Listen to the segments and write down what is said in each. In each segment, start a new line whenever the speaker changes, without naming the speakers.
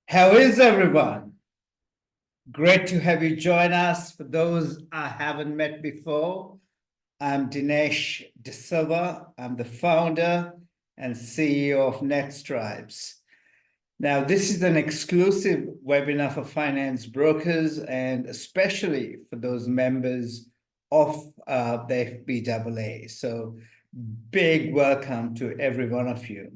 How is everyone? Great to have you join us. For those I haven't met before, I'm Dinesh De Silva. I'm the founder and CEO of netStripes. Now, this is an exclusive webinar for finance brokers and especially for those members of the FBAA. So big welcome to every one of you.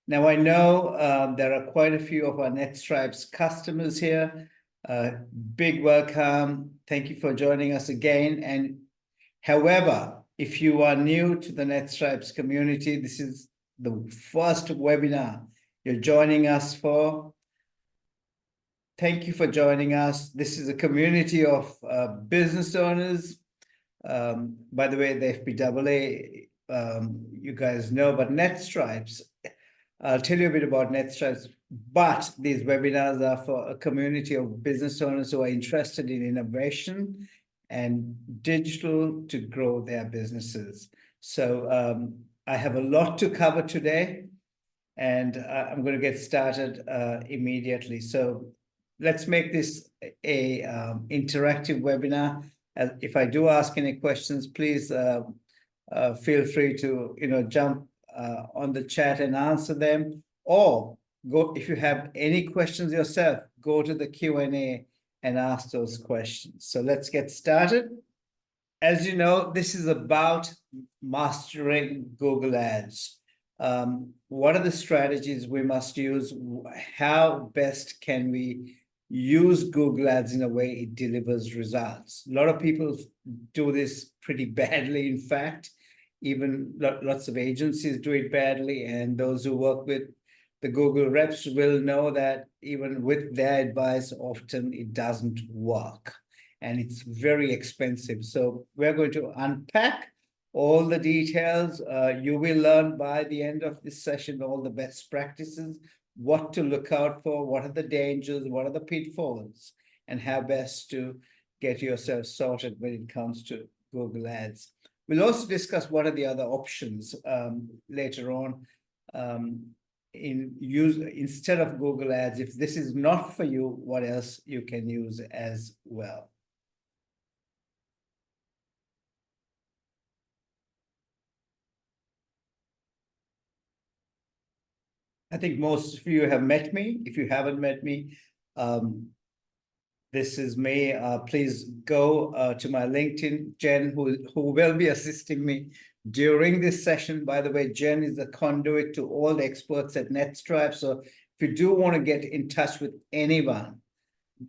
Now, I know there are quite a few of our netStripes customers here. Big welcome. Thank you for joining us again. And however, if you are new to the netStripes community, this is the first webinar you're joining us for. Thank you for joining us. This is a community of business owners. By the way, the FBAA, you guys know, but netStripes, I'll tell you a bit about netStripes, but these webinars are for a community of business owners who are interested in innovation and digital to grow their businesses. So I have a lot to cover today, and I'm going to get started immediately. So let's make this a interactive webinar. If I do ask any questions, please feel free to jump on the chat and answer them, or go, if you have any questions yourself, go to the Q&A and ask those questions. So let's get started. As you know, this is about mastering Google Ads. What are the strategies we must use? How best can we use Google Ads in a way it delivers results? A lot of people do this pretty badly, in fact. Even lots of agencies do it badly, and those who work with the Google reps will know that even with their advice, often it doesn't work, and it's very expensive. So we're going to unpack all the details. You will learn by the end of this session all the best practices, what to look out for, what are the dangers, what are the pitfalls, and how best to get yourself sorted when it comes to Google Ads. We'll also discuss what are the other options later on instead of Google Ads. If this is not for you, what else you can use as well. I think most of you have met me. If you haven't met me, this is me. Please go to my LinkedIn. Jen, who will be assisting me during this session. By the way, Jen is the conduit to all the experts at netStripes. So if you do want to get in touch with anyone,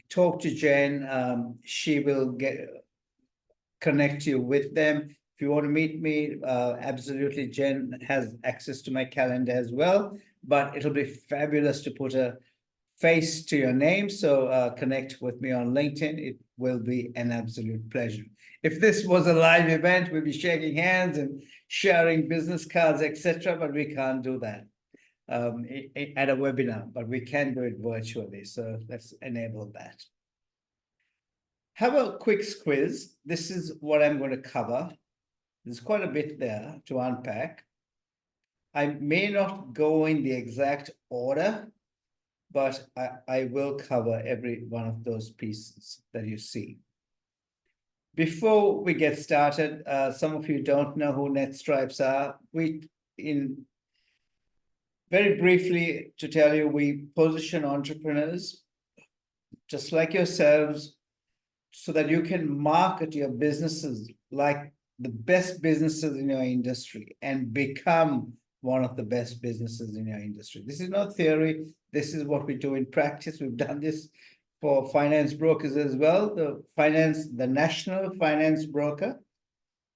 talk to Jen. She will connect you with them. If you want to meet me, absolutely, Jen has access to my calendar as well. But it'll be fabulous to put a face to your name. So connect with me on LinkedIn. It will be an absolute pleasure. If this was a live event, we'd be shaking hands and sharing business cards, etc. But we can't do that at a webinar, but we can do it virtually. So let's enable that. Have a quick quiz. This is what I'm going to cover. There's quite a bit there to unpack. I may not go in the exact order, but I will cover every one of those pieces that you see. Before we get started, some of you don't know who netStripes are. Very briefly to tell you, we position entrepreneurs just like yourselves so that you can market your businesses like the best businesses in your industry and become one of the best businesses in your industry. This is not theory. This is what we do in practice. We've done this for finance brokers as well. The national finance broker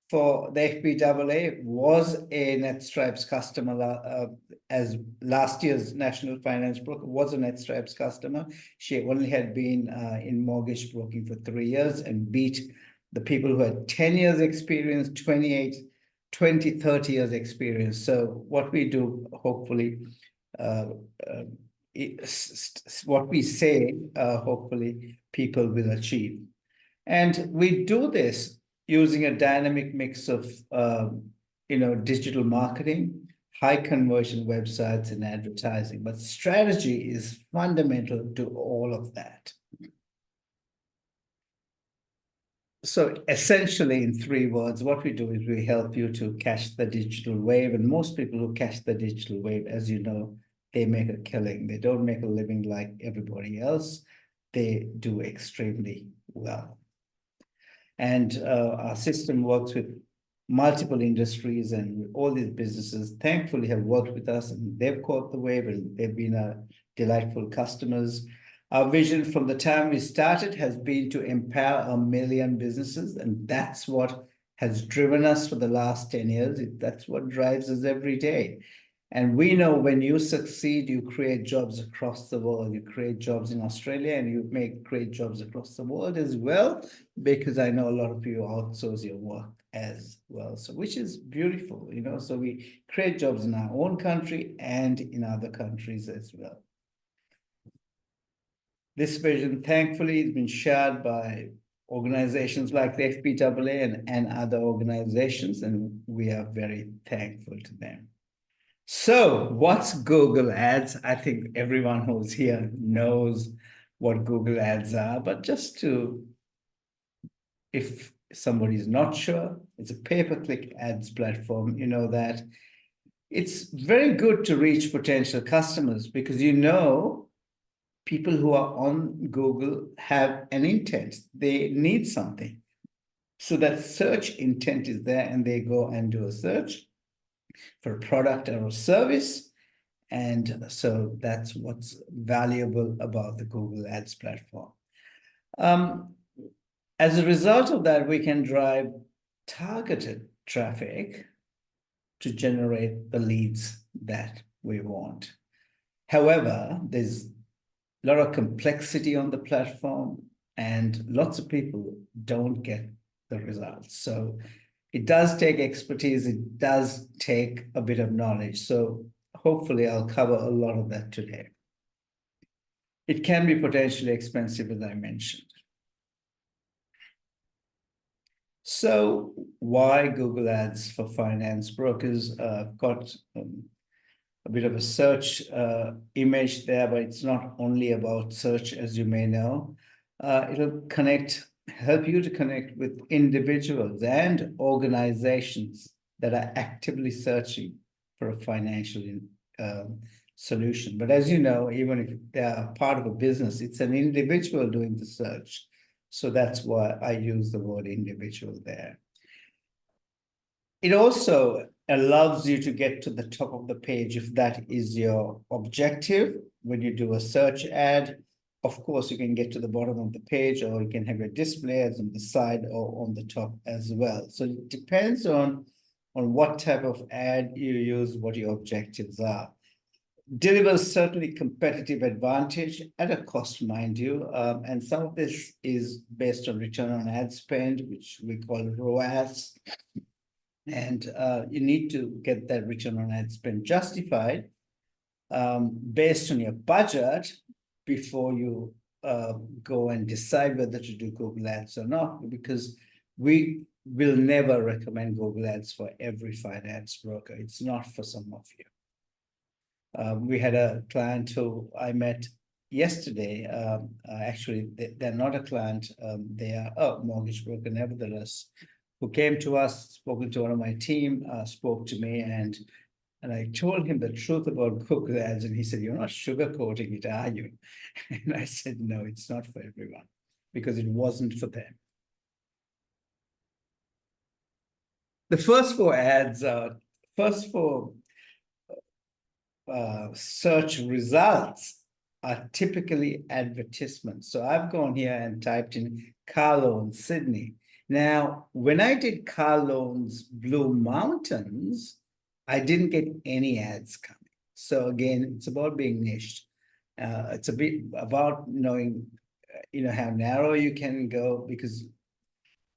for the FBAA was a netStripes customer, as last year's national finance broker was a netStripes customer. She only had been in mortgage broking for 3 years and beat the people who had 10 years experience, 20, 30 years experience. So what we do, hopefully, what we say, hopefully people will achieve. And we do this using a dynamic mix of, digital marketing, high conversion websites and advertising, but strategy is fundamental to all of that. So essentially, in 3 words, what we do is we help you to catch the digital wave. And most people who catch the digital wave, as you know, they make a killing. They don't make a living like everybody else. They do extremely well. And our system works with multiple industries, and all these businesses thankfully have worked with us, and they've caught the wave, and they've been delightful customers. Our vision from the time we started has been to empower 1 million businesses, and that's what has driven us for the last 10 years. That's what drives us every day. And we know when you succeed, you create jobs across the world. You create jobs in Australia, and you create jobs across the world as well, because I know a lot of you outsource your work as well. So, which is beautiful, you know. So we create jobs in our own country and in other countries as well. This vision, thankfully, has been shared by organizations like the FPAA and other organizations, and we are very thankful to them. So what's Google Ads? I think everyone who's here knows what Google Ads are, but just to, if somebody's not sure, it's a pay-per-click ads platform. You know that it's very good to reach potential customers because you know people who are on Google have an intent. They need something. So that search intent is there, and they go and do a search for a product or a service. And so that's what's valuable about the Google Ads platform. As a result of that, we can drive targeted traffic to generate the leads that we want. However, there's a lot of complexity on the platform, and lots of people don't get the results. So it does take expertise. It does take a bit of knowledge. So hopefully I'll cover a lot of that today. It can be potentially expensive, as I mentioned. So why Google Ads for finance brokers? I've got a bit of a search image there, but it's not only about search, as you may know. It'll help you to connect with individuals and organizations that are actively searching for a financial solution. But as you know, even if they are part of a business, it's an individual doing the search. So that's why I use the word individual there. It also allows you to get to the top of the page if that is your objective. When you do a search ad, of course, you can get to the bottom of the page, or you can have your display ads on the side or on the top as well. So it depends on what type of ad you use, what your objectives are. Delivers certainly competitive advantage at a cost, mind you. And some of this is based on return on ad spend, which we call ROAS. And you need to get that return on ad spend justified based on your budget before you go and decide whether to do Google Ads or not, because we will never recommend Google Ads for every finance broker. It's not for some of you. We had a client who I met yesterday. Actually, they're not a client. They are a mortgage broker, nevertheless, who came to us, spoken to one of my team, spoke to me, and I told him the truth about Google Ads, and he said, "You're not sugarcoating it, are you?" And I said, "No, it's not for everyone, because it wasn't for them." The first four ads are search results are typically advertisements. So I've gone here and typed in car loans, Sydney. Now, when I did car loans, Blue Mountains, I didn't get any ads coming. So again, it's about being niched. It's a bit about knowing, how narrow you can go, because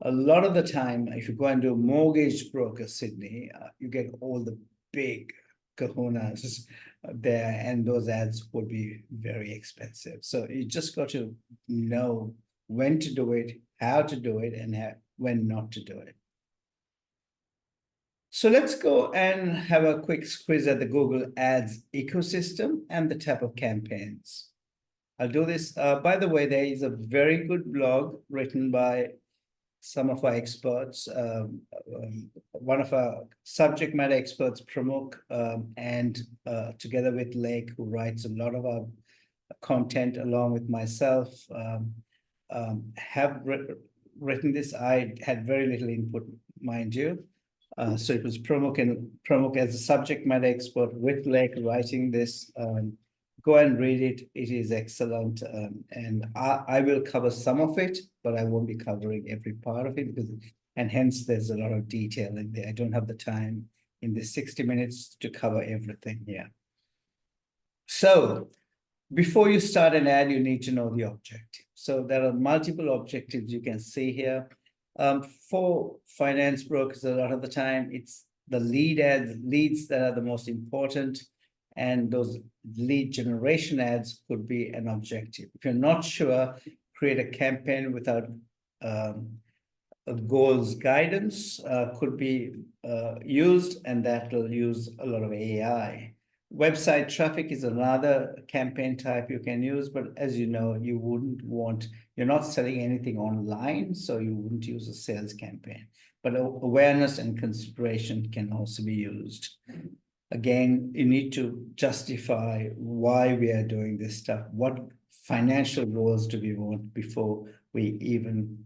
a lot of the time, if you go and do mortgage broker Sydney, you get all the big kahunas there, and those ads would be very expensive. So you just got to know when to do it, how to do it, and when not to do it. So let's go and have a quick squeeze at the Google Ads ecosystem and the type of campaigns. I'll do this. By the way, there is a very good blog written by some of our experts. One of our subject matter experts, Pramukh, and together with Lake, who writes a lot of our content along with myself, have written this. I had very little input, mind you. So it was Pramukh as a subject matter expert with Lake writing this. Go and read it. It is excellent. And I will cover some of it, but I won't be covering every part of it and hence there's a lot of detail in there. I don't have the time in the 60 minutes to cover everything here. So before you start an ad, you need to know the objective. So there are multiple objectives you can see here. For finance brokers, a lot of the time, it's the leads that are the most important. And those lead generation ads could be an objective. If you're not sure, create a campaign without a goals guidance could be used, and that will use a lot of AI. Website traffic is another campaign type you can use, but as you know, you're not selling anything online, so you wouldn't use a sales campaign. But awareness and consideration can also be used. Again, you need to justify why we are doing this stuff. What financial goals do we want before we even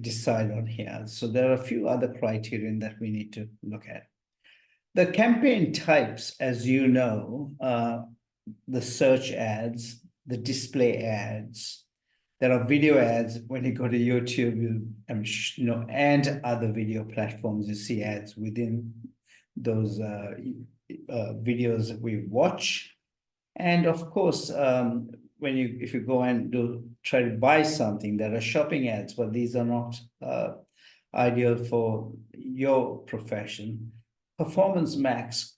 decide on here? So there are a few other criterion that we need to look at. The campaign types, as you know, the search ads, the display ads, there are video ads. When you go to YouTube, and other video platforms, you see ads within those videos that we watch. And of course, if you go and try to buy something, there are shopping ads, but these are not ideal for your profession. Performance Max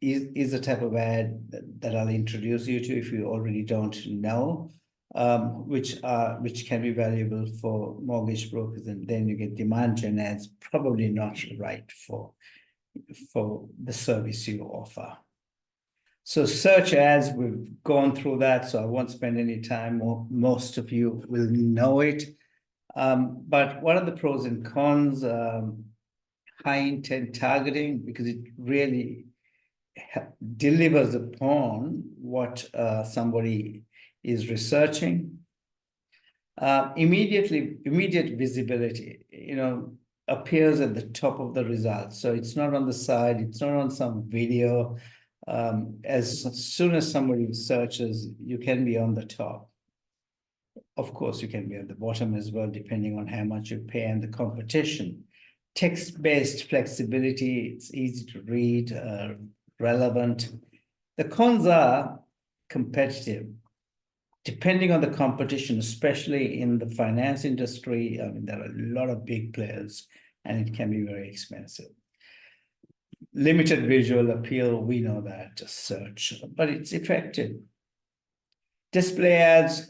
is a type of ad that I'll introduce you to if you already don't know, which can be valuable for mortgage brokers. And then you get demand gen ads, probably not right for the service you offer. So search ads, we've gone through that, so I won't spend any time. Most of you will know it. But what are the pros and cons? High intent targeting, because it really delivers upon what somebody is researching. Immediate visibility, appears at the top of the results. So it's not on the side, it's not on some video. As soon as somebody searches, you can be on the top. Of course, you can be at the bottom as well, depending on how much you pay and the competition. Text-based flexibility, it's easy to read, relevant. The cons are competitive. Depending on the competition, especially in the finance industry, there are a lot of big players and it can be very expensive. Limited visual appeal, we know that, just search, but it's effective. Display ads,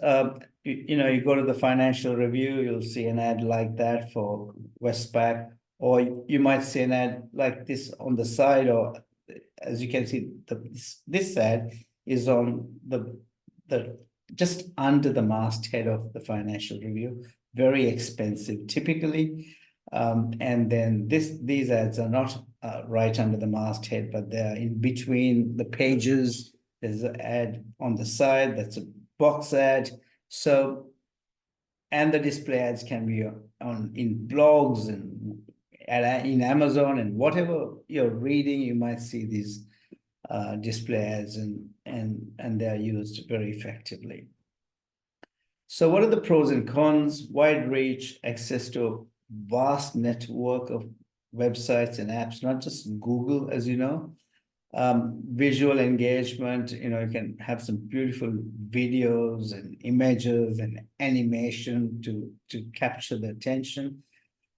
you go to the Financial Review, you'll see an ad like that for Westpac, or you might see an ad like this on the side, or as you can see, this ad is on the just under the masthead of the Financial Review, very expensive typically. And then these ads are not right under the masthead, but they're in between the pages. There's an ad on the side that's a box ad. So, and the display ads can be in blogs and in Amazon, and whatever you're reading, you might see these display ads, and they're used very effectively. So what are the pros and cons? Wide reach, access to a vast network of websites and apps, not just Google, as you know. Visual engagement, you can have some beautiful videos and images and animation to capture the attention.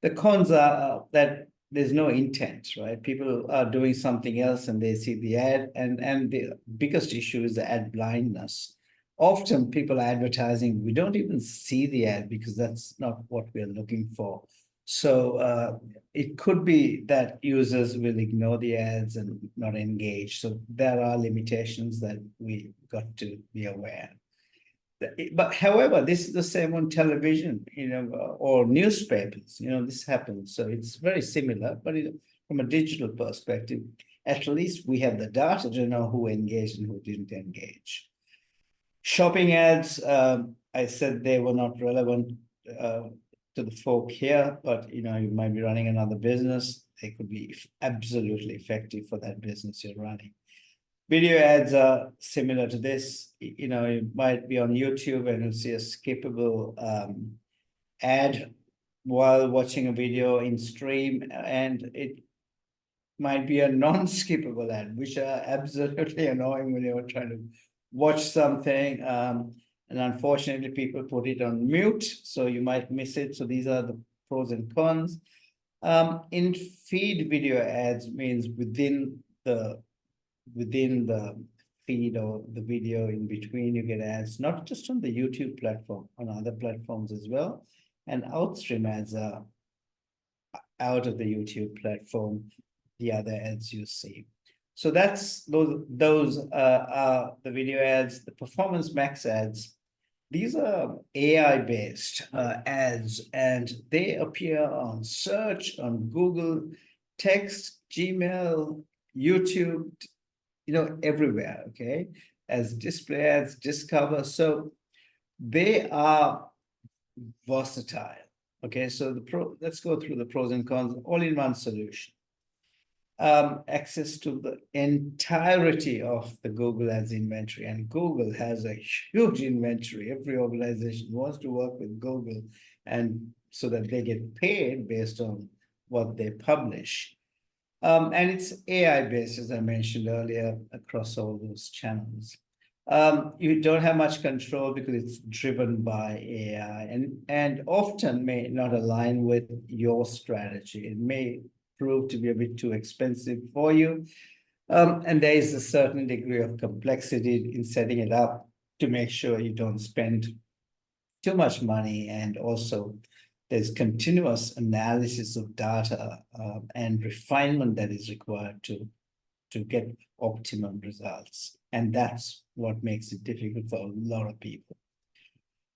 The cons are that there's no intent, right? People are doing something else and they see the ad, and the biggest issue is the ad blindness. Often people are advertising, we don't even see the ad because that's not what we're looking for. So it could be that users will ignore the ads and not engage. So there are limitations that we got to be aware. But however, this is the same on television, or newspapers. This happens. So it's very similar, but from a digital perspective, at least we have the data to know who engaged and who didn't engage. Shopping ads, I said they were not relevant to the folk here, but you might be running another business. They could be absolutely effective for that business you're running. Video ads are similar to this. You might be on YouTube and you'll see a skippable ad while watching a video in stream, and it might be a non-skippable ad, which are absolutely annoying when you're trying to watch something. And unfortunately, people put it on mute, so you might miss it. So these are the pros and cons. In feed video ads means within the feed or the video in between, you get ads, not just on the YouTube platform, on other platforms as well. And outstream ads are out of the YouTube platform, the other ads you see. So that's those are the video ads. The performance max ads, these are AI-based ads, and they appear on search, on Google, text, Gmail, YouTube, everywhere, okay, as display ads, discover. So they are versatile. Okay, so let's go through the pros and cons, all-in-one solution. Access to the entirety of the Google Ads inventory, and Google has a huge inventory. Every organization wants to work with Google, and so that they get paid based on what they publish. And it's AI-based, as I mentioned earlier, across all those channels. You don't have much control because it's driven by AI, and often may not align with your strategy. It may prove to be a bit too expensive for you. And there is a certain degree of complexity in setting it up to make sure you don't spend too much money. And also there's continuous analysis of data and refinement that is required to get optimum results. And that's what makes it difficult for a lot of people.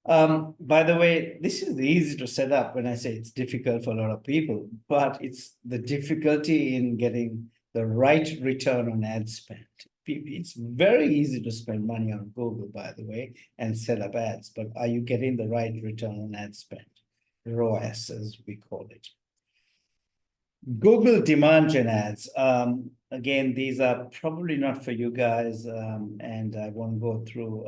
By the way, this is easy to set up when I say it's difficult for a lot of people, but it's the difficulty in getting the right return on ad spend. It's very easy to spend money on Google, by the way, and set up ads, but are you getting the right return on ad spend? ROAS, as we call it. Google demand gen ads. Again, these are probably not for you guys, and I won't go through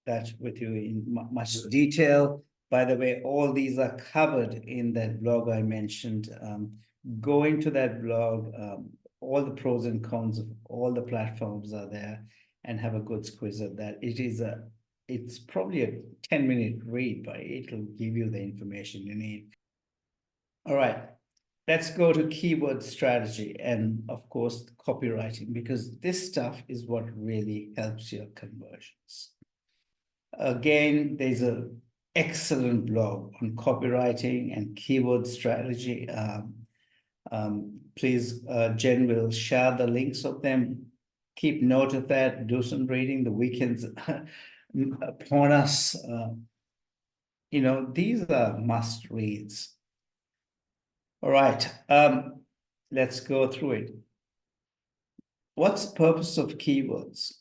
that with you in much detail. By the way, all these are covered in that blog I mentioned. Go into that blog, all the pros and cons of all the platforms are there, and have a good squeeze of that. It's probably a 10-minute read, but it'll give you the information you need. All right, let's go to keyword strategy and, of course, copywriting, because this stuff is what really helps your conversions. Again, there's an excellent blog on copywriting and keyword strategy. Please, Jen will share the links of them. Keep note of that. Do some reading. The weekends upon us. These are must reads. All right, let's go through it. What's the purpose of keywords?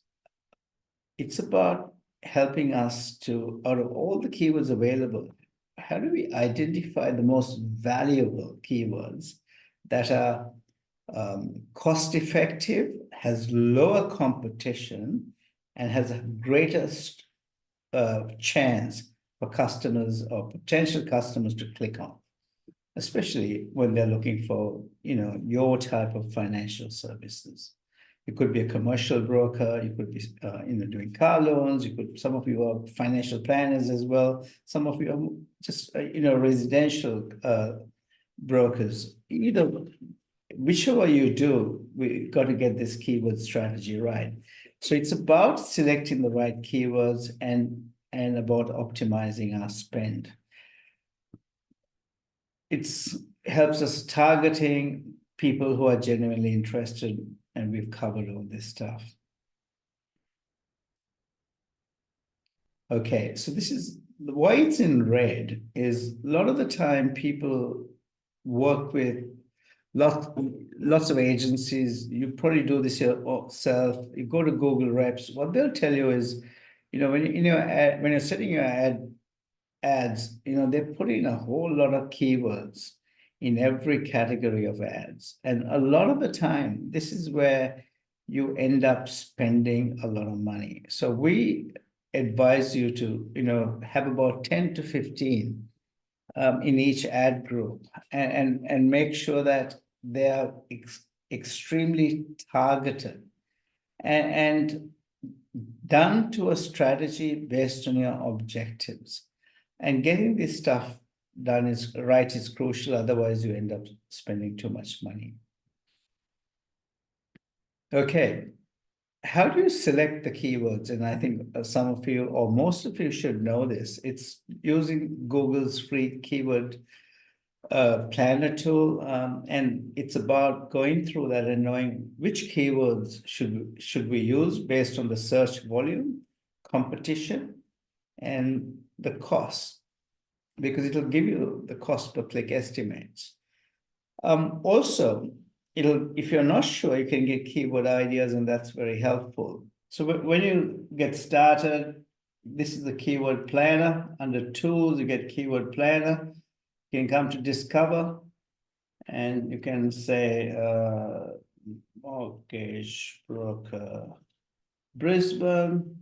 It's about helping us to, out of all the keywords available, how do we identify the most valuable keywords that are cost-effective, has lower competition, and has a greatest chance for customers or potential customers to click on, especially when they're looking for, your type of financial services. You could be a commercial broker. You could be, doing car loans. Some of you are financial planners as well. Some of you are just, residential brokers. Whichever you do, we got to get this keyword strategy right. So it's about selecting the right keywords and about optimizing our spend. it's helps us targeting people who are genuinely interested, and we've covered all this stuff. Okay, so this is why it's in red is a lot of the time people work with lots of agencies. You probably do this yourself. You go to Google Reps. What they'll tell you is, when when you're setting your ads, they're putting a whole lot of keywords in every category of ads. And a lot of the time, this is where you end up spending a lot of money. So we advise you to, have about 10 to 15 in each ad group, and make sure that they are extremely targeted and done to a strategy based on your objectives. And getting this stuff done is crucial. Otherwise, you end up spending too much money. Okay. How do you select the keywords? And I think some of you or most of you should know this. It's using Google's free keyword planner tool. And it's about going through that and knowing which keywords should we use based on the search volume, competition, and the cost, because it'll give you the cost per click estimates. Also, if you're not sure, you can get keyword ideas, and that's very helpful. So when you get started, this is the keyword planner. Under tools, you get keyword planner. You can come to discover, and you can say mortgage broker Brisbane,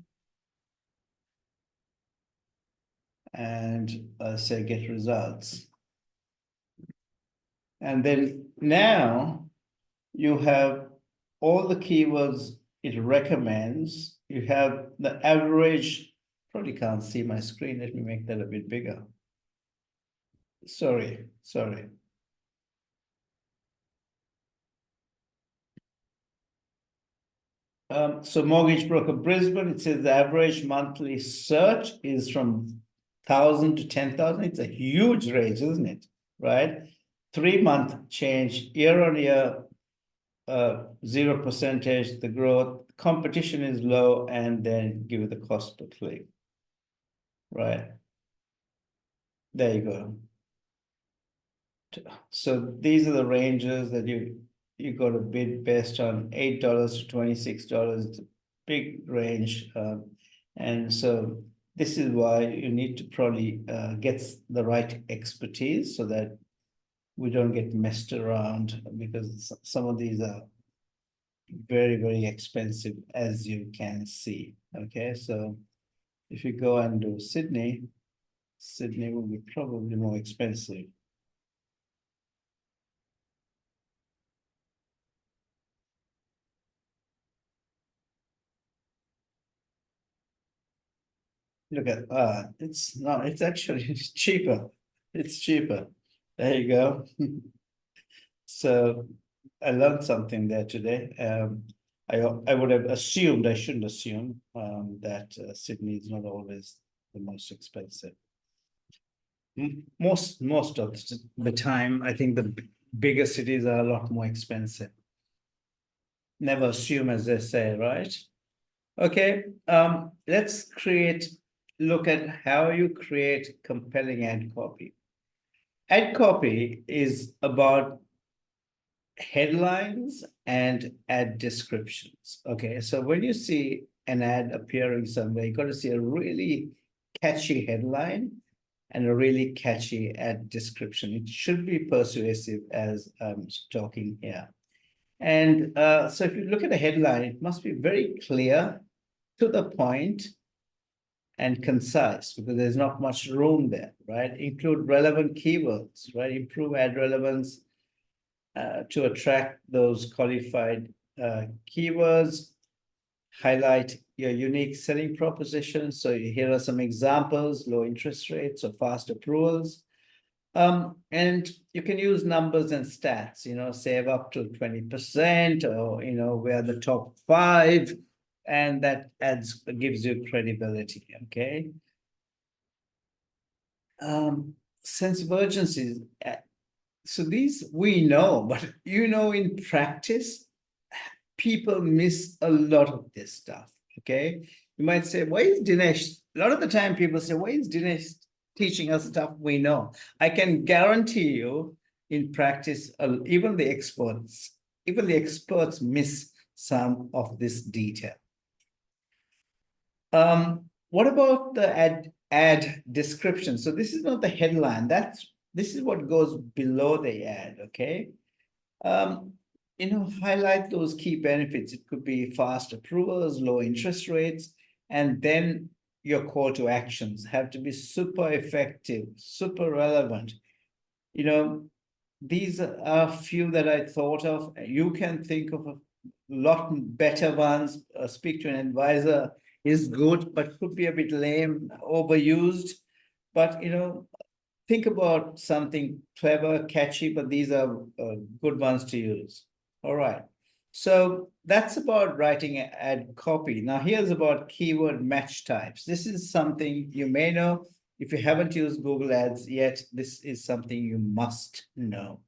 and say get results. And then now you have all the keywords it recommends. You have the average, probably can't see my screen. Let me make that a bit bigger. Sorry. So mortgage broker Brisbane, it says the average monthly search is from 1,000 to 10,000. It's a huge range, isn't it? Right? 3-month change, year on year, 0%, the growth, competition is low, and then give it the cost per click. Right. There you go. So these are the ranges that you got to bid based on $8 to $26. It's a big range. And so this is why you need to probably get the right expertise so that we don't get messed around, because some of these are very, very expensive, as you can see. Okay, so if you go and do Sydney will be probably more expensive. Look at it's actually cheaper. It's cheaper. There you go. So I learned something there today. I would have assumed, I shouldn't assume, that Sydney is not always the most expensive. Most of the time, I think the bigger cities are a lot more expensive. Never assume, as they say, right? Okay, let's look at how you create compelling ad copy. Ad copy is about headlines and ad descriptions. Okay, so when you see an ad appearing somewhere, you got to see a really catchy headline and a really catchy ad description. It should be persuasive, as I'm talking here. And so if you look at a headline, it must be very clear, to the point, and concise, because there's not much room there, right? Include relevant keywords, right? Improve ad relevance to attract those qualified keywords. Highlight your unique selling proposition. So here are some examples: low interest rates or fast approvals. And you can use numbers and stats, save up to 20%, or, we're the top 5, and that gives you credibility. Okay. Sense of urgency. So these we know, but in practice, people miss a lot of this stuff. Okay. You might say, why is Dinesh? A lot of the time people say, why is Dinesh teaching us stuff we know? I can guarantee you in practice, even the experts miss some of this detail. What about the ad description? So this is not the headline. This is what goes below the ad. Okay. Um, highlight those key benefits. It could be fast approvals, low interest rates, and then your call to actions have to be super effective, super relevant. These are a few that I thought of. You can think of a lot better ones. Speak to an advisor is good, but could be a bit lame, overused. But think about something clever, catchy, but these are good ones to use. All right. So that's about writing ad copy. Now here's about keyword match types. This is something you may know. If you haven't used Google Ads yet, this is something you must know.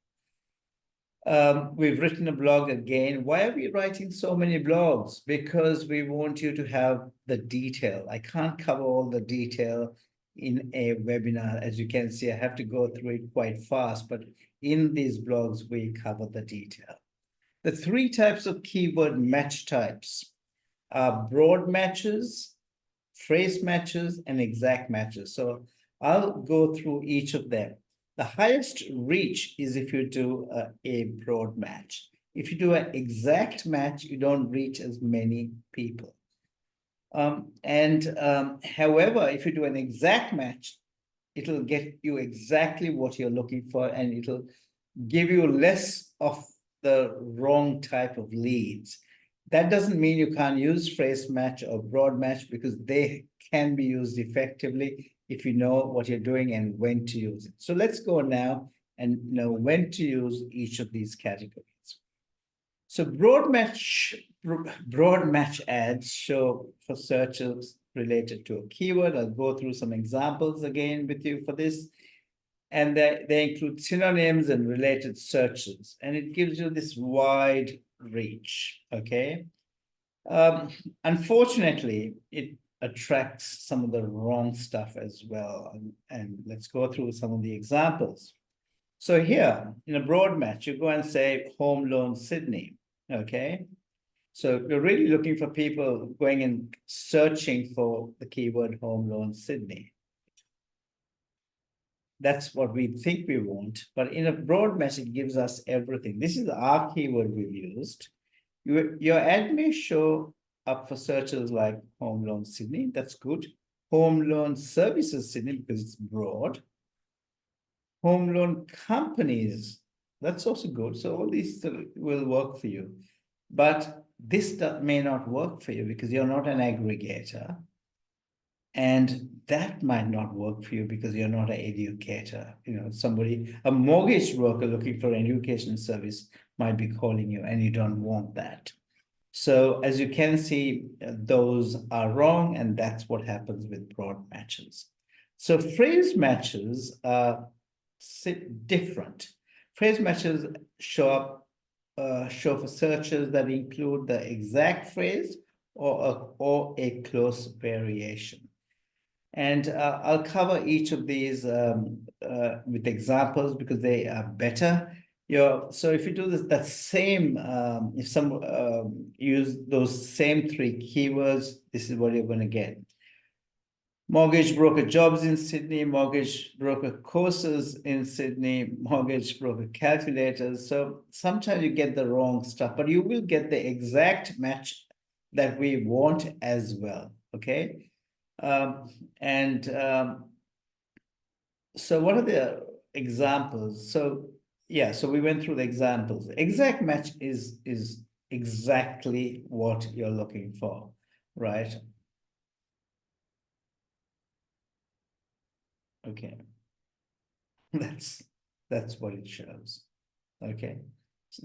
We've written a blog again. Why are we writing so many blogs? Because we want you to have the detail. I can't cover all the detail in a webinar. As you can see, I have to go through it quite fast, but in these blogs, we cover the detail. The three types of keyword match types are broad matches, phrase matches, and exact matches. So I'll go through each of them. The highest reach is if you do a broad match. If you do an exact match, you don't reach as many people. However, if you do an exact match, it'll get you exactly what you're looking for, and it'll give you less of the wrong type of leads. That doesn't mean you can't use phrase match or broad match, because they can be used effectively if you know what you're doing and when to use it. So let's go now and know when to use each of these categories. So broad match ads show for searches related to a keyword. I'll go through some examples again with you for this. And they include synonyms and related searches. And it gives you this wide reach, okay? Unfortunately, it attracts some of the wrong stuff as well. And let's go through some of the examples. So here, in a broad match, you go and say home loan Sydney, okay? So you're really looking for people going and searching for the keyword home loan Sydney. That's what we think we want. But in a broad match, it gives us everything. This is our keyword we've used. Your ad may show up for searches like home loan Sydney. That's good. Home loan services Sydney, because it's broad. Home loan companies, that's also good. So all these will work for you. But this may not work for you because you're not an aggregator. And that might not work for you because you're not an educator. A mortgage broker looking for an education service might be calling you, and you don't want that. So as you can see, those are wrong, and that's what happens with broad matches. So phrase matches are different. Phrase matches show for searches that include the exact phrase or a close variation. And I'll cover each of these with examples because they are better. So if you do this, if some use those same three keywords, this is what you're going to get. Mortgage broker jobs in Sydney, mortgage broker courses in Sydney, mortgage broker calculators. So sometimes you get the wrong stuff, but you will get the exact match that we want as well, okay? So what are the examples? So we went through the examples. Exact match is exactly what you're looking for, right? Okay. That's what it shows. Okay. So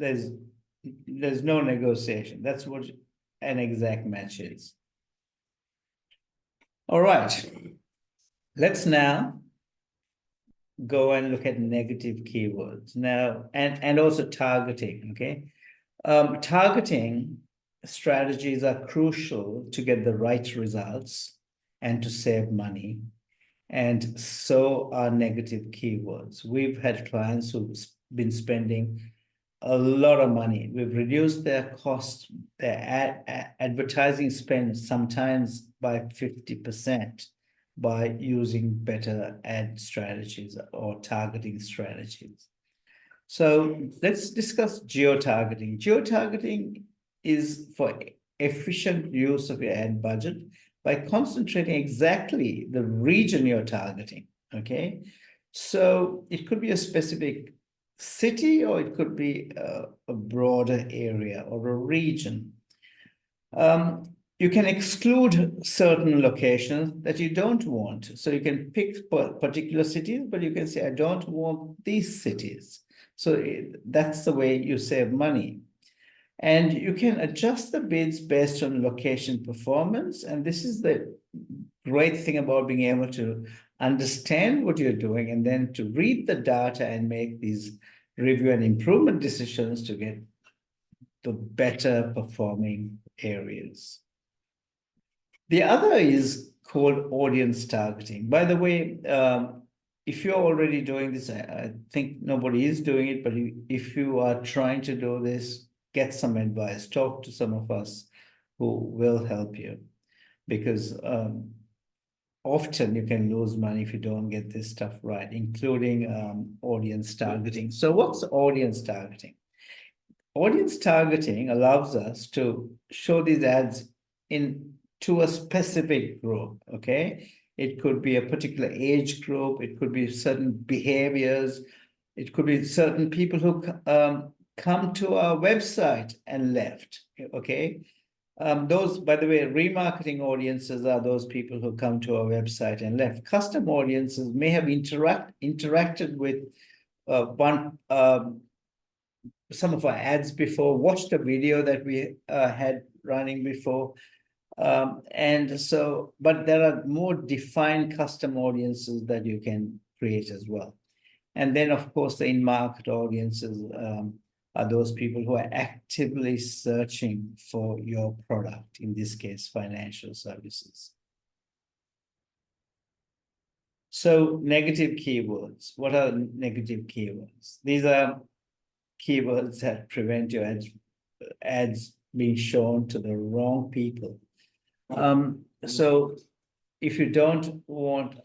there's no negotiation. That's what an exact match is. All right. Let's now go and look at negative keywords now, and also targeting. Okay, targeting strategies are crucial to get the right results and to save money. And so are negative keywords. We've had clients who've been spending a lot of money. We've reduced their cost, their advertising spend sometimes by 50% by using better ad strategies or targeting strategies. So let's discuss geo-targeting. Geo-targeting is for efficient use of your ad budget by concentrating exactly the region you're targeting, okay? So it could be a specific city, or it could be a broader area or a region. You can exclude certain locations that you don't want. So you can pick particular cities, but you can say, I don't want these cities. So that's the way you save money. And you can adjust the bids based on location performance. And this is the great thing about being able to understand what you're doing and then to read the data and make these review and improvement decisions to get the better performing areas. The other is called audience targeting. By the way, if you're already doing this, I think nobody is doing it, but if you are trying to do this, get some advice, talk to some of us who will help you, because often you can lose money if you don't get this stuff right, including audience targeting. So what's audience targeting? Audience targeting allows us to show these ads to a specific group, okay? It could be a particular age group, it could be certain behaviors, it could be certain people who come to our website and left, okay? Those, by the way, remarketing audiences are those people who come to our website and left. Custom audiences may have interacted with some of our ads before, watched a video that we had running before. And so, but there are more defined custom audiences that you can create as well. And then, of course, the in-market audiences are those people who are actively searching for your product, in this case, financial services. So negative keywords. What are negative keywords? These are keywords that prevent your ads being shown to the wrong people. So if you don't want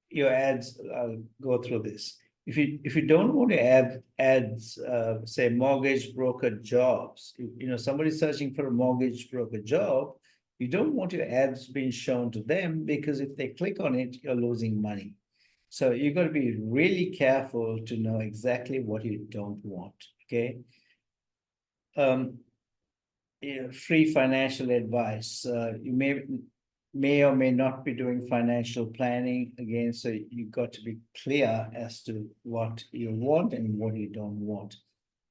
your ads, I'll go through this. If you don't want to add ads, say mortgage broker jobs, somebody's searching for a mortgage broker job, you don't want your ads being shown to them, because if they click on it, you're losing money. So you've got to be really careful to know exactly what you don't want, okay? Free financial advice. You may or may not be doing financial planning again, so you've got to be clear as to what you want and what you don't want.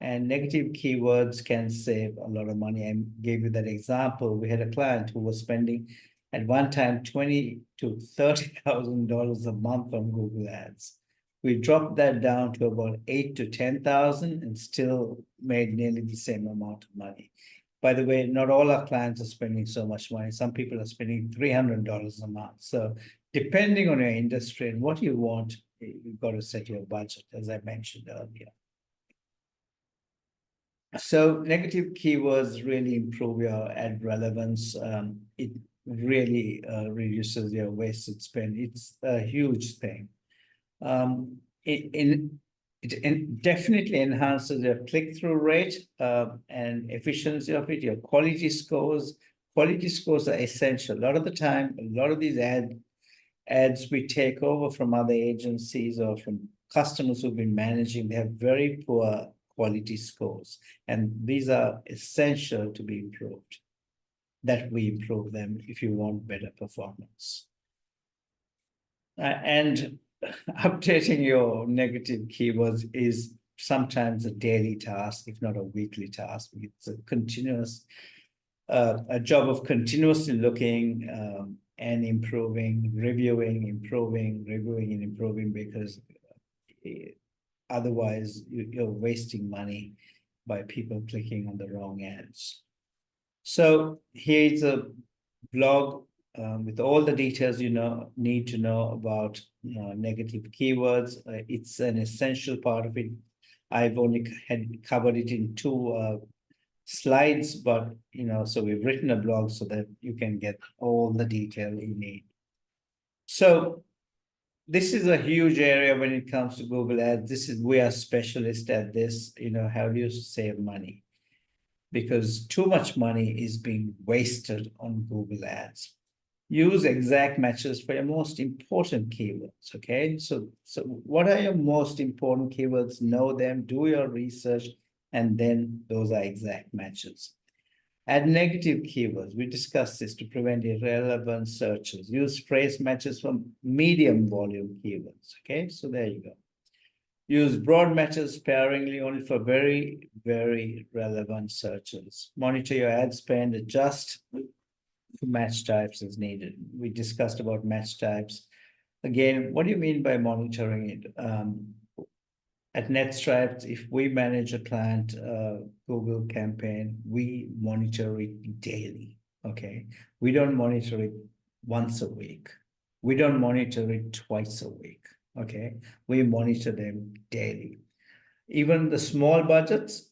And negative keywords can save a lot of money. I gave you that example. We had a client who was spending at one time $20,000 to $30,000 a month on Google Ads. We dropped that down to about $8,000 to $10,000 and still made nearly the same amount of money. By the way, not all our clients are spending so much money. Some people are spending $300 a month. So depending on your industry and what you want, you've got to set your budget, as I mentioned earlier. So negative keywords really improve your ad relevance. It really reduces your wasted spend. It's a huge thing. It definitely enhances your click-through rate and efficiency of it, your quality scores. Quality scores are essential. A lot of the time, a lot of these ads we take over from other agencies or from customers who've been managing, they have very poor quality scores. And these are essential to be improved, that we improve them if you want better performance. And updating your negative keywords is sometimes a daily task, if not a weekly task. It's a continuous, a job of continuously looking and improving, reviewing, improving, reviewing, and improving, because otherwise you're wasting money by people clicking on the wrong ads. So here's a blog with all the details you need to know about negative keywords. It's an essential part of it. I've only had covered it in two slides, but so we've written a blog so that you can get all the detail you need. So this is a huge area when it comes to Google Ads. We are specialists at this. How do you save money? Because too much money is being wasted on Google Ads. Use exact matches for your most important keywords. Okay, so what are your most important keywords? Know them, do your research, and then those are exact matches. Add negative keywords. We discussed this to prevent irrelevant searches. Use phrase matches from medium volume keywords. Okay, so there you go. Use broad matches sparingly only for very, very relevant searches. Monitor your ad spend, adjust to match types as needed. We discussed about match types. Again, what do you mean by monitoring it? At netStripes, if we manage a client Google campaign, we monitor it daily. Okay, we don't monitor it once a week. We don't monitor it twice a week. Okay, we monitor them daily. Even the small budgets,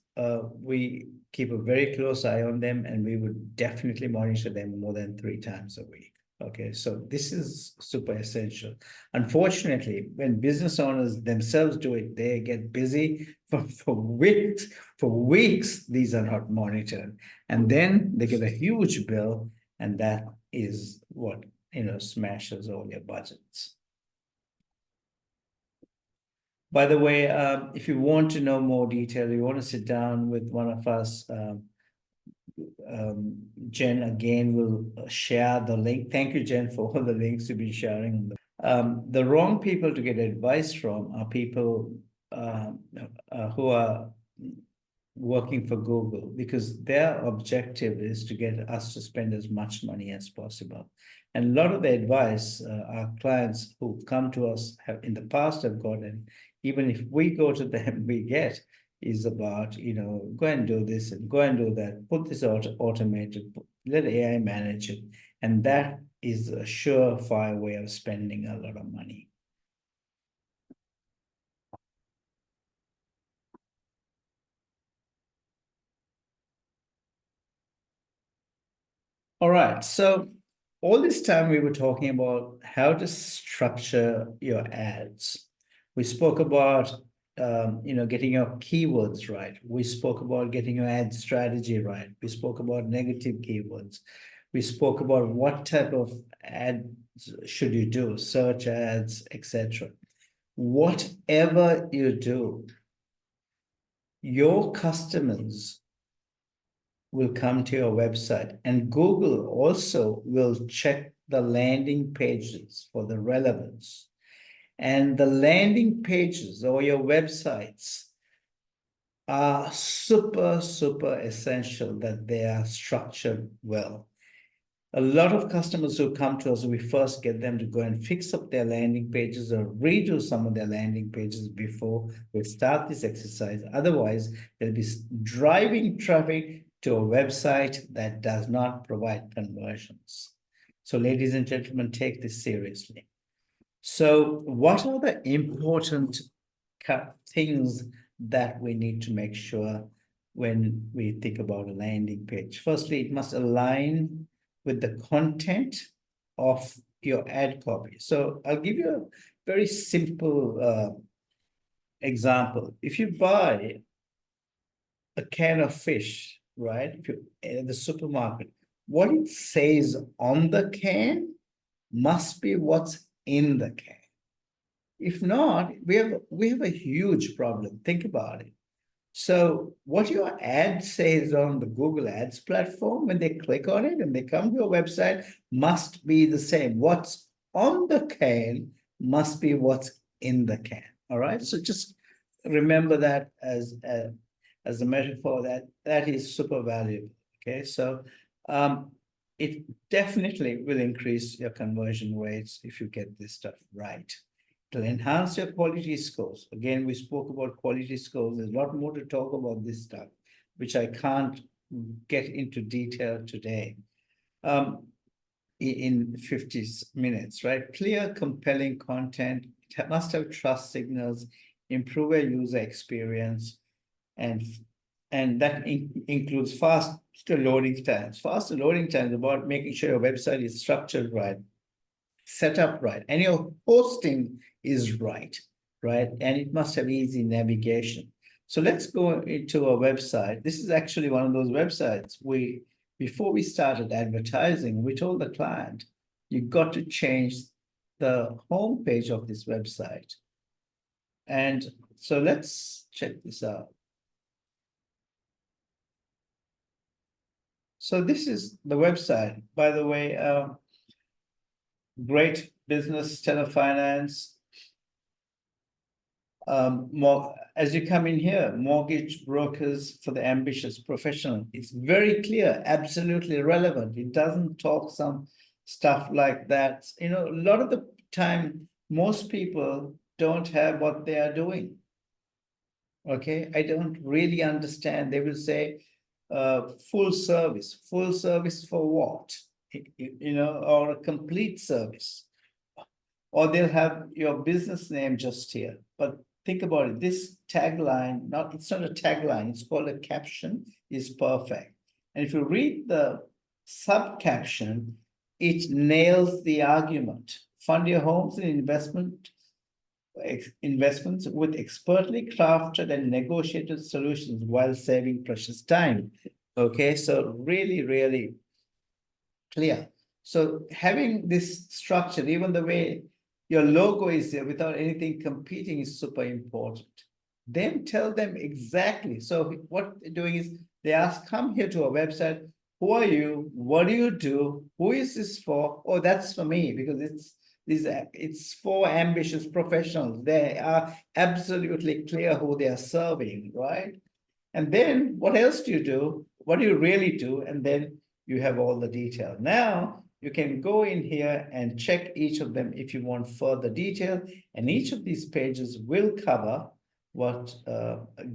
we keep a very close eye on them, and we would definitely monitor them more than 3 times a week. Okay, so this is super essential. Unfortunately, when business owners themselves do it, they get busy for weeks. For weeks, these are not monitored, and then they get a huge bill, and that is what smashes all your budgets. By the way, if you want to know more detail, you want to sit down with one of us, Jen again will share the link. Thank you, Jen, for all the links you've been sharing. The wrong people to get advice from are people who are working for Google, because their objective is to get us to spend as much money as possible. And a lot of the advice our clients who come to us have in the past have gotten, even if we go to them, we get is about, go and do this and go and do that, put this automated, let AI manage it. And that is a surefire way of spending a lot of money. All right, so all this time we were talking about how to structure your ads. We spoke about getting your keywords right. We spoke about getting your ad strategy right. We spoke about negative keywords. We spoke about what type of ads should you do, search ads, etc. Whatever you do, your customers will come to your website, and Google also will check the landing pages for the relevance. And the landing pages or your websites are super, super essential that they are structured well. A lot of customers who come to us, we first get them to go and fix up their landing pages or redo some of their landing pages before we start this exercise. Otherwise, they'll be driving traffic to a website that does not provide conversions. So ladies and gentlemen, take this seriously. So what are the important things that we need to make sure when we think about a landing page? Firstly, it must align with the content of your ad copy. So I'll give you a very simple example. If you buy a can of fish, right, if you in the supermarket, what it says on the can must be what's in the can. If not, we have a huge problem. Think about it. So what your ad says on the Google Ads platform, when they click on it and they come to your website, must be the same. What's on the can must be what's in the can. All right. So just remember that as a metaphor that is super valuable. Okay. So it definitely will increase your conversion rates if you get this stuff right. It'll enhance your quality scores. Again, we spoke about quality scores. There's a lot more to talk about this stuff, which I can't get into detail today. In 50 minutes, right? Clear, compelling content. It must have trust signals, improve a user experience, and that includes faster loading times. Faster loading times about making sure your website is structured right, set up right, and your hosting is right, right? And it must have easy navigation. So let's go into a website. This is actually one of those websites before we started advertising, we told the client, you got to change the homepage of this website. And so let's check this out. So this is the website, by the way, great business, telefinance. More as you come in here, mortgage brokers for the ambitious professional. It's very clear, absolutely relevant. It doesn't talk some stuff like that. You know, a lot of the time, most people don't have what they are doing. Okay, I don't really understand. They will say, full service for what? You know, or a complete service. Or they'll have your business name just here. But think about it, this tagline, it's not a tagline, it's called a caption, is perfect. And if you read the sub-caption, it nails the argument. Fund your homes and investments with expertly crafted and negotiated solutions while saving precious time. Okay, so really, really clear. So having this structure, even the way your logo is there without anything competing is super important. Then tell them exactly. So what they're doing is they ask, come here to our website. Who are you? What do you do? Who is this for? Oh, that's for me because it's for ambitious professionals. They are absolutely clear who they are serving, right? And then what else do you do? What do you really do? And then you have all the detail. Now you can go in here and check each of them if you want further detail. And each of these pages will cover what,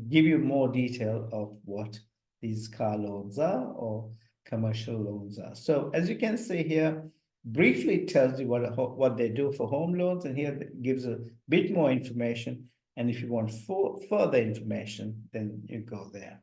give you more detail of what these car loans are or commercial loans are. So as you can see here, briefly tells you what they do for home loans. And here it gives a bit more information. And if you want further information, then you go there.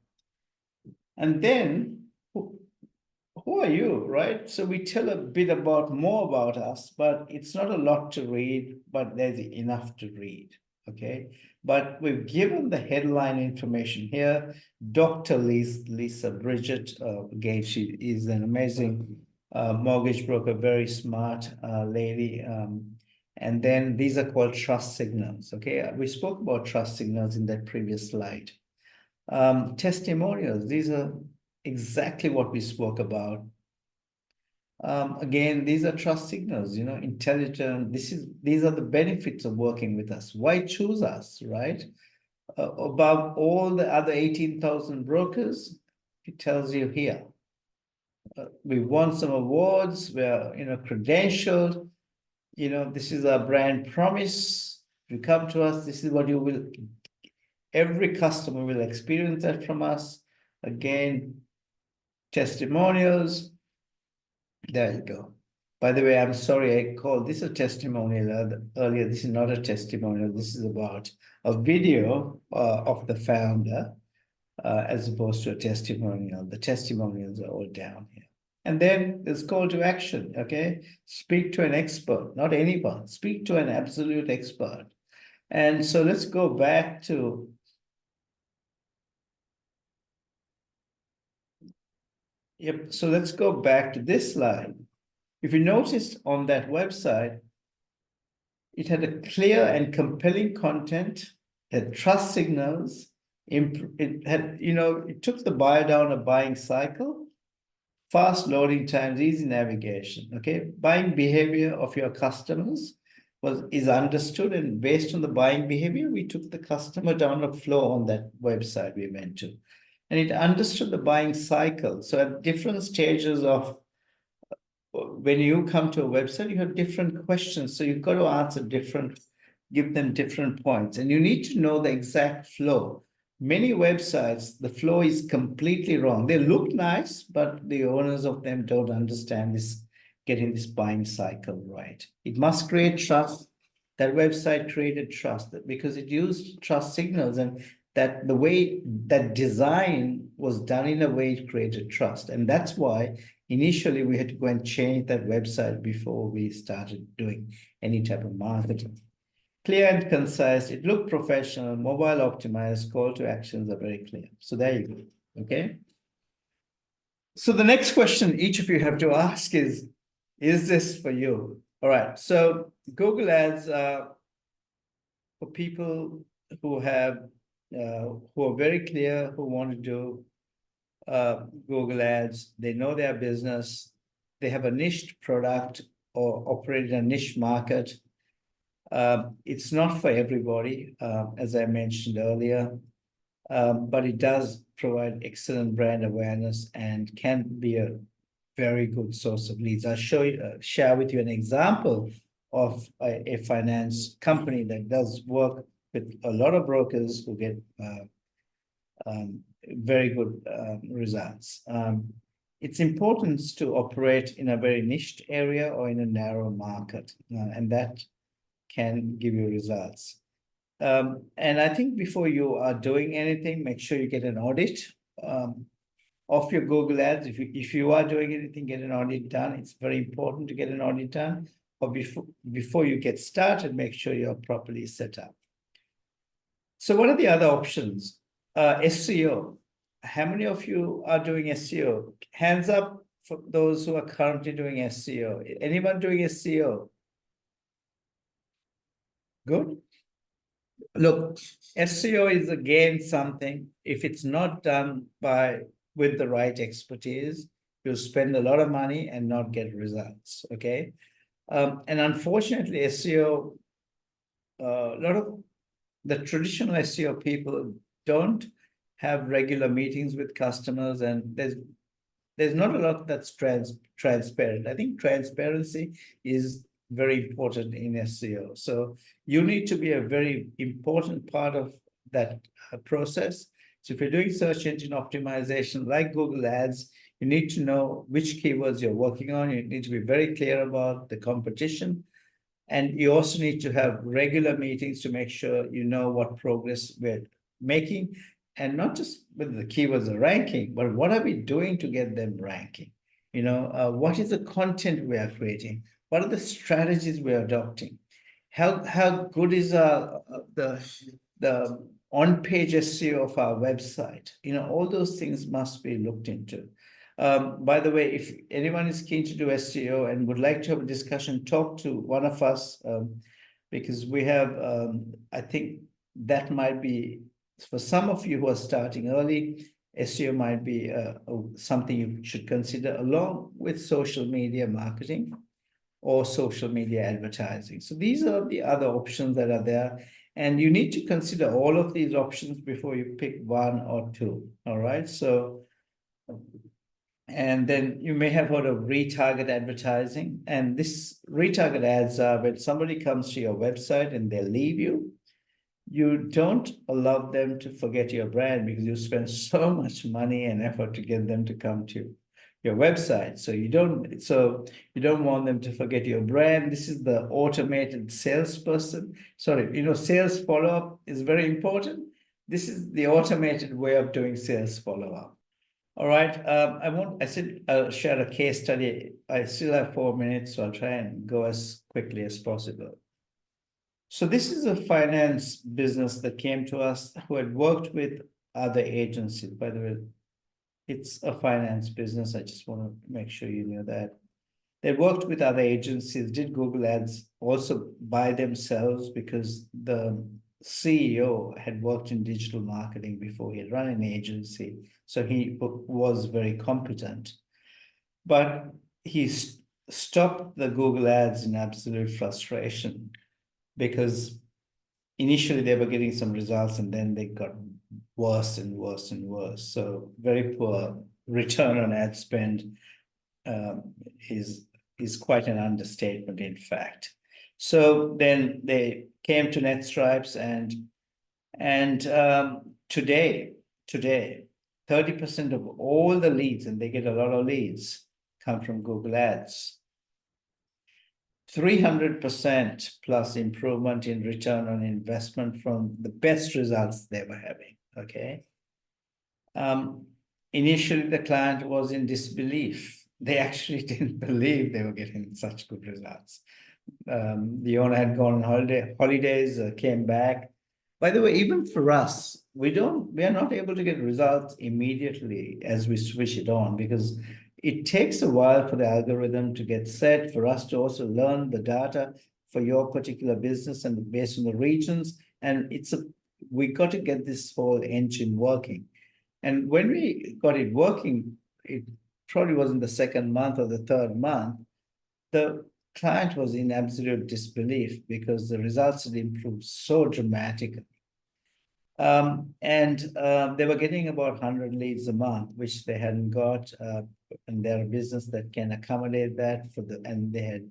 And then who are you, right? So we tell a bit more about us, but it's not a lot to read, but there's enough to read, okay? But we've given the headline information here. Dr. Lisa Bridget, again, she is an amazing mortgage broker, very smart lady. And then these are called trust signals, okay? We spoke about trust signals in that previous slide. Testimonials, these are exactly what we spoke about. Again, these are trust signals, you know, intelligent. These are the benefits of working with us. Why choose us, right? Above all the other 18,000 brokers, it tells you here. We won some awards, we're, you know, credentialed. You know, this is our brand promise. If you come to us, this is what you will, every customer will experience that from us. Again, testimonials. There you go. By the way, I'm sorry, I called this a testimonial earlier. This is not a testimonial. This is about a video of the founder as opposed to a testimonial. The testimonials are all down here. And then there's call to action, okay? Speak to an expert, not anyone. Speak to an absolute expert. And so let's go back to so let's go back to this slide. If you noticed on that website, it had a clear and compelling content, had trust signals, it had, you know, it took the buyer down a buying cycle, fast loading times, easy navigation, okay? Buying behavior of your customers is understood, and based on the buying behavior, we took the customer down a flow on that website we went to. And it understood the buying cycle. So at different stages of when you come to a website, you have different questions. So you've got to answer give them different points. And you need to know the exact flow. Many websites, the flow is completely wrong. They look nice, but the owners of them don't understand getting this buying cycle right. It must create trust. That website created trust because it used trust signals, and that the way that design was done in a way it created trust. And that's why initially we had to go and change that website before we started doing any type of marketing. Clear and concise, it looked professional, mobile optimized, call to actions are very clear. So there you go, okay? So the next question each of you have to ask is this for you? All right, so Google Ads for people who who are very clear, who want to do Google Ads, they know their business, they have a niche product or operate in a niche market. It's not for everybody, as I mentioned earlier, but it does provide excellent brand awareness and can be a very good source of leads. I'll share with you an example of a finance company that does work with a lot of brokers who get very good results. It's important to operate in a very niched area or in a narrow market, and that can give you results. And I think before you are doing anything, make sure you get an audit of your Google Ads. If you are doing anything, get an audit done. It's very important to get an audit done. Or before you get started, make sure you're properly set up. So what are the other options? SEO. How many of you are doing SEO? Hands up for those who are currently doing SEO. Anyone doing SEO? Good. Look, SEO is again something, if it's not done with the right expertise, you'll spend a lot of money and not get results, okay? And unfortunately, SEO, a lot of the traditional SEO people don't have regular meetings with customers, and there's not a lot that's transparent. I think transparency is very important in SEO. So you need to be a very important part of that process. So if you're doing search engine optimization like Google Ads, you need to know which keywords you're working on. You need to be very clear about the competition. And you also need to have regular meetings to make sure you know what progress we're making. And not just whether the keywords are ranking, but what are we doing to get them ranking? What is the content we are creating? What are the strategies we're adopting? How good is the on-page SEO of our website? All those things must be looked into. By the way, if anyone is keen to do SEO and would like to have a discussion, talk to one of us, because we have, I think that might be, for some of you who are starting early, SEO might be something you should consider along with social media marketing or social media advertising. So these are the other options that are there. And you need to consider all of these options before you pick one or two. All right. So, and then you may have heard of retarget advertising. And this retarget ads are when somebody comes to your website and they leave you. You don't allow them to forget your brand because you spend so much money and effort to get them to come to your website. So you don't want them to forget your brand. This is the automated salesperson. Sorry, sales follow-up is very important. This is the automated way of doing sales follow-up. All right. I'll share a case study. I still have 4 minutes, so I'll try and go as quickly as possible. So this is a finance business that came to us who had worked with other agencies. By the way, it's a finance business. I just want to make sure you know that. They worked with other agencies, did Google Ads also by themselves because the CEO had worked in digital marketing before. He had run an agency, so he was very competent. But he stopped the Google Ads in absolute frustration because initially they were getting some results and then they got worse and worse and worse. So very poor return on ad spend is is quite an understatement, in fact. So then they came to netStripes, and today, 30% of all the leads, and they get a lot of leads, come from Google Ads. 300% plus improvement in return on investment from the best results they were having. Okay. Initially, the client was in disbelief. They actually didn't believe they were getting such good results. The owner had gone on holidays, came back. By the way, even for us, we are not able to get results immediately as we switch it on, because it takes a while for the algorithm to get set, for us to also learn the data for your particular business and based on the regions. And we got to get this whole engine working. And when we got it working, it probably was in the second month or the third month, the client was in absolute disbelief because the results had improved so dramatically. They were getting about 100 leads a month, which they hadn't got, and they're a business that can accommodate that and they had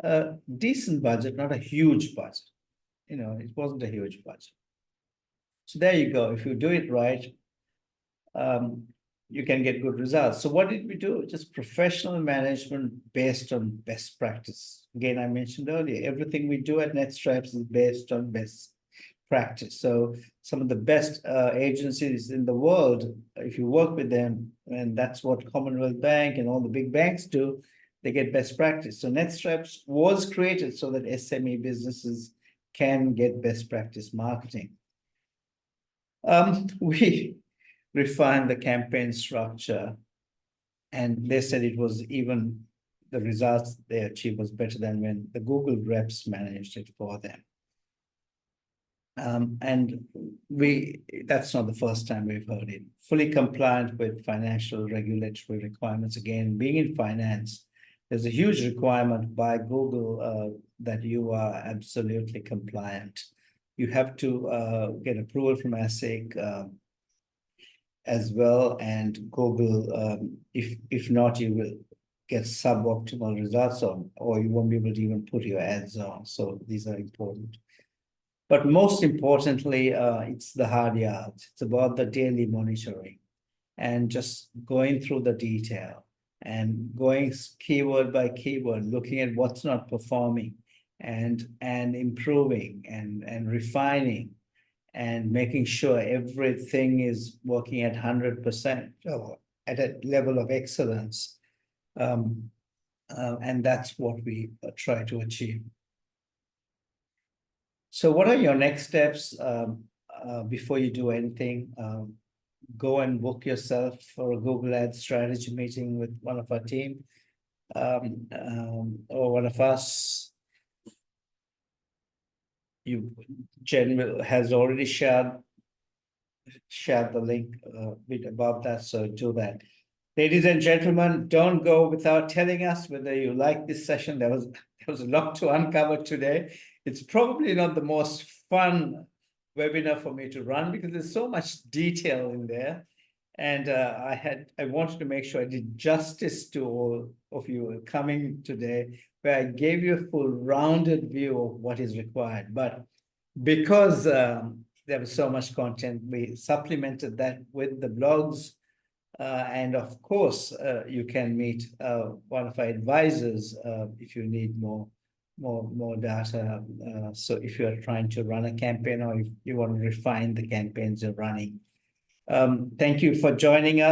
a decent budget, not a huge budget. It wasn't a huge budget. So there you go. If you do it right, you can get good results. So what did we do? Just professional management based on best practice. Again, I mentioned earlier, everything we do at netStripes is based on best practice. So some of the best agencies in the world, if you work with them, and that's what Commonwealth Bank and all the big banks do, they get best practice. So netStripes was created so that SME businesses can get best practice marketing. We refined the campaign structure, and they said it was even the results they achieved was better than when the Google reps managed it for them. And that's not the first time we've heard it. Fully compliant with financial regulatory requirements. Again, being in finance, there's a huge requirement by Google that you are absolutely compliant. You have to get approval from ASIC as well, and Google, if not, you will get suboptimal results or you won't be able to even put your ads on. So these are important. But most importantly, it's the hard yards. It's about the daily monitoring and just going through the detail and going keyword by keyword, looking at what's not performing and improving and refining and making sure everything is working at 100% or at a level of excellence. And that's what we try to achieve. So what are your next steps before you do anything? Go and book yourself for a Google Ads strategy meeting with one of our team or one of us. Jen has already shared the link bit above that, so do that. Ladies and gentlemen, don't go without telling us whether you like this session. There was a lot to uncover today. It's probably not the most fun webinar for me to run because there's so much detail in there. And I wanted to make sure I did justice to all of you coming today, where I gave you a full rounded view of what is required. But because there was so much content, we supplemented that with the blogs. And of course, you can meet one of our advisors if you need more data. So if you are trying to run a campaign or if you want to refine the campaigns you're running. Thank you for joining us.